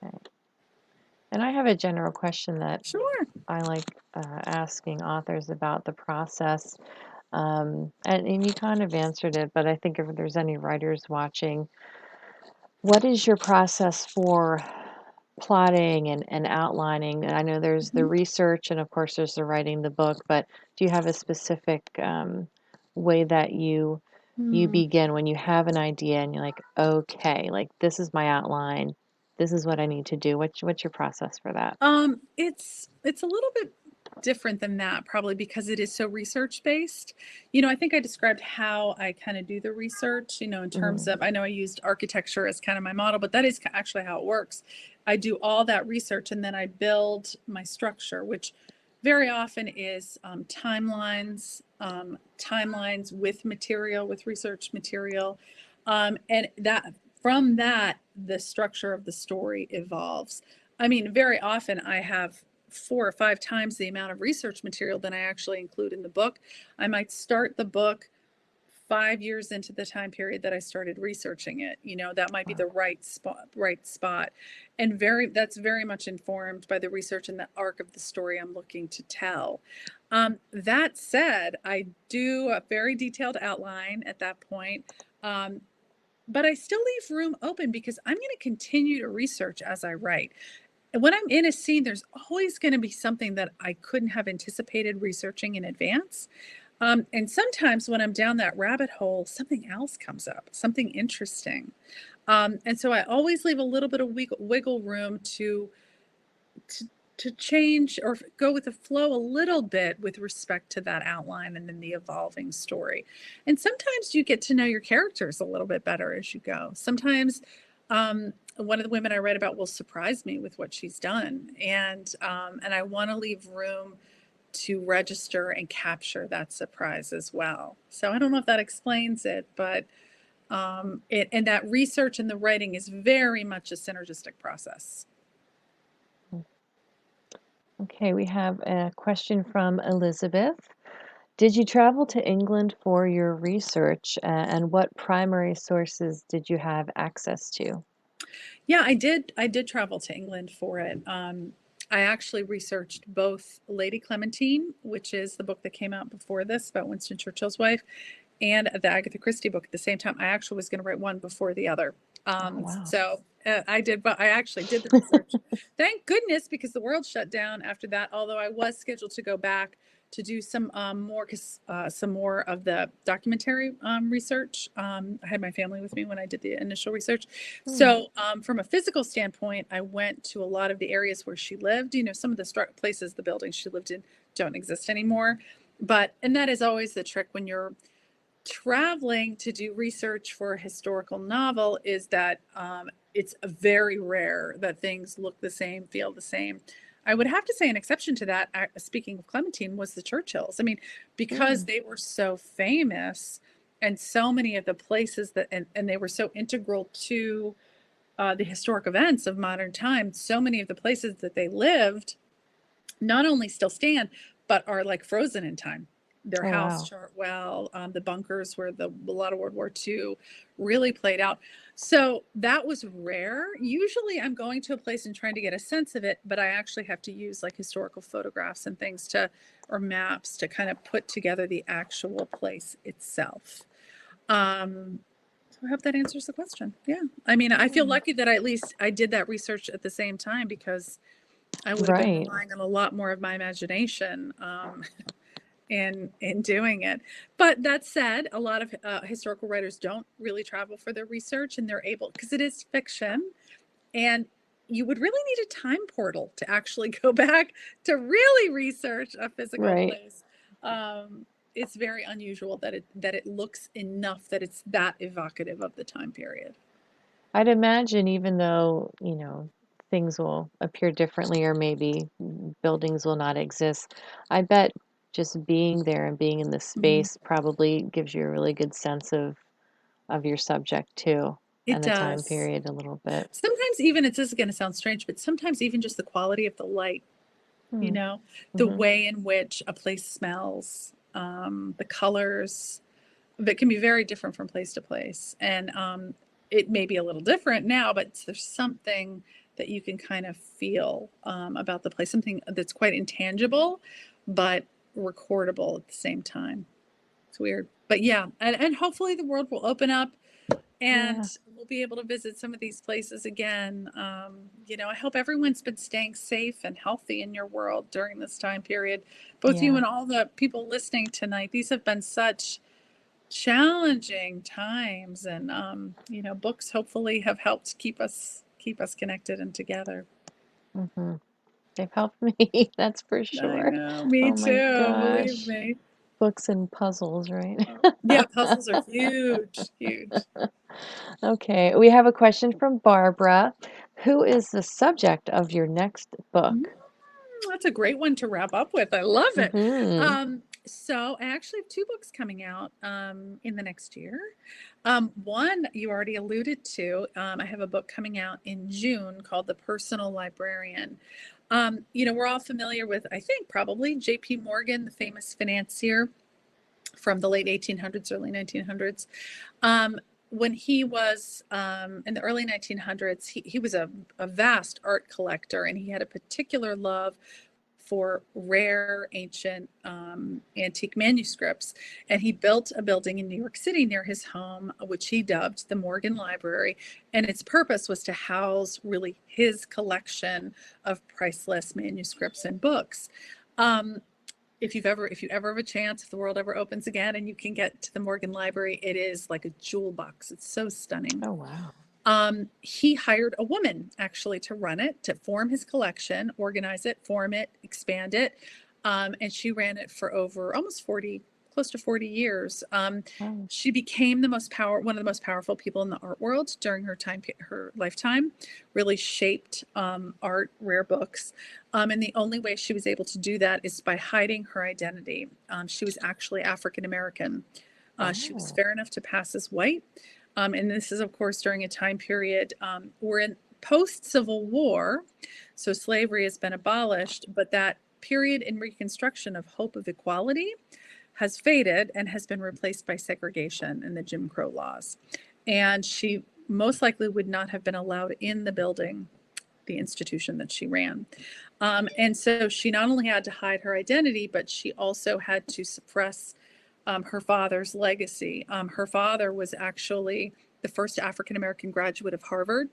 Okay. And I have a general question that Sure. I like asking authors about the process. And you kind of answered it, but I think if there's any writers watching, what is your process for plotting and outlining? And I know there's the research, and of course there's the writing the book, but do you have a specific way that you begin when you have an idea and you're like, okay, like this is my outline, this is what I need to do? What's your process for that? It's a little bit different than that, probably because it is so research based. I think I described how I kind of do the research, in terms of, I know I used architecture as kind of my model, but that is actually how it works. I do all that research, and then I build my structure, which very often is timelines with material, with research material. And from that, the structure of the story evolves. I mean, very often I have 4 or 5 times the amount of research material than I actually include in the book. I might start the book 5 years into the time period that I started researching it. That might be the right spot. And that's very much informed by the research and the arc of the story I'm looking to tell. That said, I do a very detailed outline at that point. But I still leave room open, because I'm going to continue to research as I write. And when I'm in a scene, there's always going to be something that I couldn't have anticipated researching in advance. And sometimes when I'm down that rabbit hole, something else comes up, something interesting. And so I always leave a little bit of wiggle room to change or go with the flow a little bit with respect to that outline and then the evolving story. And sometimes you get to know your characters a little bit better as you go. Sometimes one of the women I read about will surprise me with what she's done. And I want to leave room to register and capture that surprise as well. So I don't know if that explains it, but and that research and the writing is very much a synergistic process. Okay, we have a question from Elizabeth. Did you travel to England for your research, and what primary sources did you have access to? Yeah, I did travel to England for it. I actually researched both Lady Clementine, which is the book that came out before this about Winston Churchill's wife, and the Agatha Christie book at the same time. I actually was going to write one before the other. Wow. So I did, but I actually did the research. Thank goodness, because the world shut down after that. Although I was scheduled to go back to do some more of the documentary research. I had my family with me when I did the initial research. So from a physical standpoint, I went to a lot of the areas where she lived. Some of the places, the buildings she lived in don't exist anymore. And that is always the trick when you're traveling to do research for a historical novel, is that it's very rare that things look the same, feel the same. I would have to say an exception to that, speaking of Clementine, was the Churchills. I mean, because they were so famous, and so many of the places and they were so integral to the historic events of modern times, so many of the places that they lived not only still stand, but are like frozen in time. Their Oh, house, wow. Chartwell, the bunkers where a lot of World War II really played out. So that was rare. Usually I'm going to a place and trying to get a sense of it, but I actually have to use like historical photographs and things or maps to kind of put together the actual place itself. So I hope that answers the question. Yeah. I mean, I feel lucky that at least I did that research at the same time, because I would have been Right. relying on a lot more of my imagination in doing it. But that said, a lot of historical writers don't really travel for their research, and they're able, because it is fiction, and you would really need a time portal to actually go back to really research a physical Right. place. It's very unusual that it looks enough that it's that evocative of the time period. I'd imagine even though, things will appear differently or maybe buildings will not exist, I bet just being there and being in the Mhm. space probably gives you a really good sense of your subject too It and the time does. period a little bit. Sometimes even, it's this is going to sound strange, but sometimes even just the quality of the light, Hmm. the Mm-hmm. way in which a place smells, the colors, that can be very different from place to place. And it may be a little different now, but there's something that you can kind of feel about the place, something that's quite intangible, but recordable at the same time. It's weird. But yeah, and hopefully the world will open up Yeah. and we'll be able to visit some of these places again. I hope everyone's been staying safe and healthy in your world during this time period, both you Yeah. and all the people listening tonight. These have been such challenging times, and books hopefully have helped keep us connected and together. Mm-hmm. They've helped me, that's for I sure. know, me Oh my too, believe gosh. me. Books and puzzles, right? Yeah, puzzles are huge, huge. Okay, we have a question from Barbara. Who is the subject of your next Mm, book? that's a great one to wrap up with. I love it. Mm-hmm. So I actually have two books coming out in the next year. One you already alluded to. I have a book coming out in June called The Personal Librarian. We're all familiar with, I think, probably J.P. Morgan, the famous financier from the late 1800s, early 1900s. When he was in the early 1900s, he was a vast art collector, and he had a particular love for rare ancient antique manuscripts. And he built a building in New York City near his home, which he dubbed the Morgan Library. And its purpose was to house really his collection of priceless manuscripts and books. Um, if you ever have a chance, if the world ever opens again and you can get to the Morgan Library, it is like a jewel box. It's so stunning. Oh, wow. He hired a woman actually to run it, to form his collection, organize it, form it, expand it. And she ran it for over almost 40, close to 40 years. Wow. She became one of the most powerful people in the art world during her lifetime, really shaped art, rare books. And the only way she was able to do that is by hiding her identity. She was actually African American. She was Oh, fair enough to pass as white. And this is, of course, during a time period we're in post-Civil War, so slavery has been abolished, but that period in Reconstruction of hope of equality has faded and has been replaced by segregation and the Jim Crow laws. And she most likely would not have been allowed in the building, the institution that she ran. And so she not only had to hide her identity, but she also had to suppress her father's legacy. Her father was actually the first African American graduate of Harvard.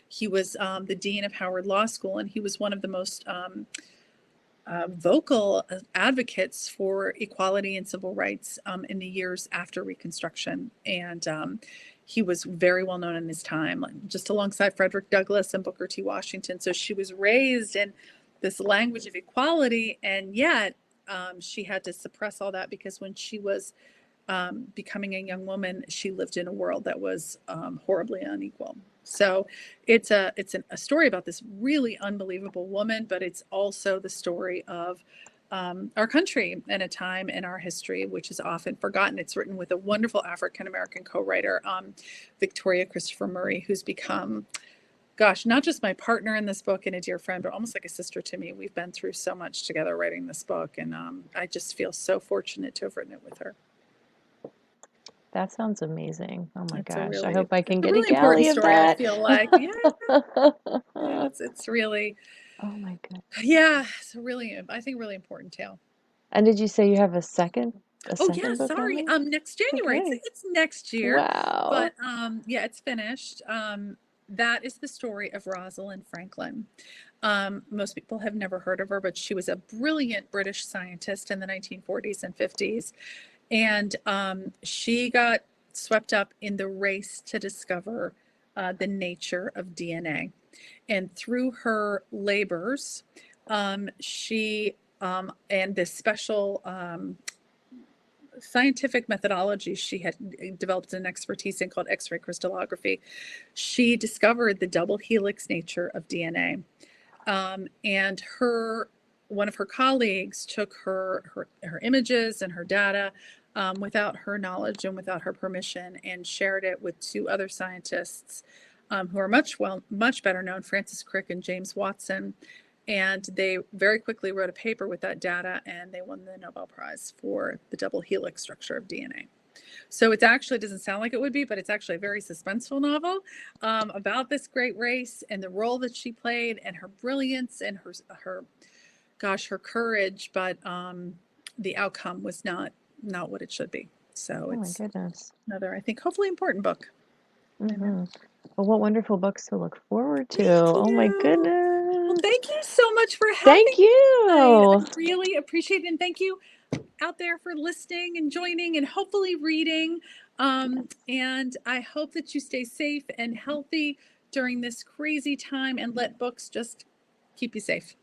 He was the dean of Howard Law School, and he was one of the most vocal advocates for equality and civil rights in the years after Reconstruction. And he was very well known in his time, just alongside Frederick Douglass and Booker T. Washington. So she was raised in this language of equality, and yet she had to suppress all that, because when she was becoming a young woman, she lived in a world that was horribly unequal. So it's a story about this really unbelievable woman, but it's also the story of our country and a time in our history which is often forgotten. It's written with a wonderful African American co-writer, Victoria Christopher Murray, who's become gosh, not just my partner in this book and a dear friend, but almost like a sister to me. We've been through so much together writing this book, and I just feel so fortunate to have written it with her. That sounds amazing. Oh my It's a gosh. I really, hope I it's can a get a really important galley of story. I that. feel like, yeah, it's really, Oh my goodness. yeah, it's a really, I think, really important tale. And did you say you have a second Oh yeah, book sorry. coming? Next January. Okay. It's next year, Wow. but yeah, it's finished. That is the story of Rosalind Franklin. Most people have never heard of her, but she was a brilliant British scientist in the 1940s and 50s, and she got swept up in the race to discover the nature of DNA. And through her labors, she and this special scientific methodology she had developed an expertise in called X-ray crystallography, she discovered the double helix nature of DNA. And one of her colleagues took her images and her data without her knowledge and without her permission, and shared it with two other scientists who are much better known, Francis Crick and James Watson. And they very quickly wrote a paper with that data, and they won the Nobel Prize for the double helix structure of DNA. So it actually doesn't sound like it would be, but it's actually a very suspenseful novel about this great race and the role that she played and her brilliance and her courage. But the outcome was not what it should be. So it's another, I think, hopefully important book. Mm-hmm. Well, what wonderful books to look forward to. Oh my goodness. Well, thank you so much for having me. Thank you. I really appreciate it. And thank you out there for listening and joining and hopefully reading. And I hope that you stay safe and healthy during this crazy time, and let books just keep you safe.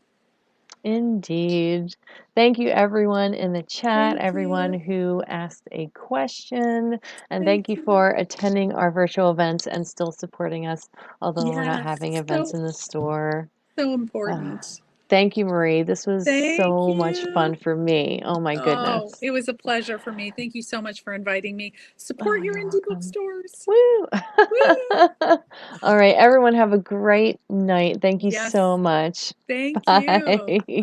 Indeed. Thank you, everyone in the chat, everyone who asked a question, and thank you for attending our virtual events and still supporting us, although we're not having events in the store. So important. Thank you, Marie. This was so much fun for me. Oh my goodness. Oh, it was a pleasure for me. Thank you so much for inviting me. Support your indie bookstores. Woo! Woo! All right, everyone have a great night. Thank you so much. Thank Bye. you. Okay.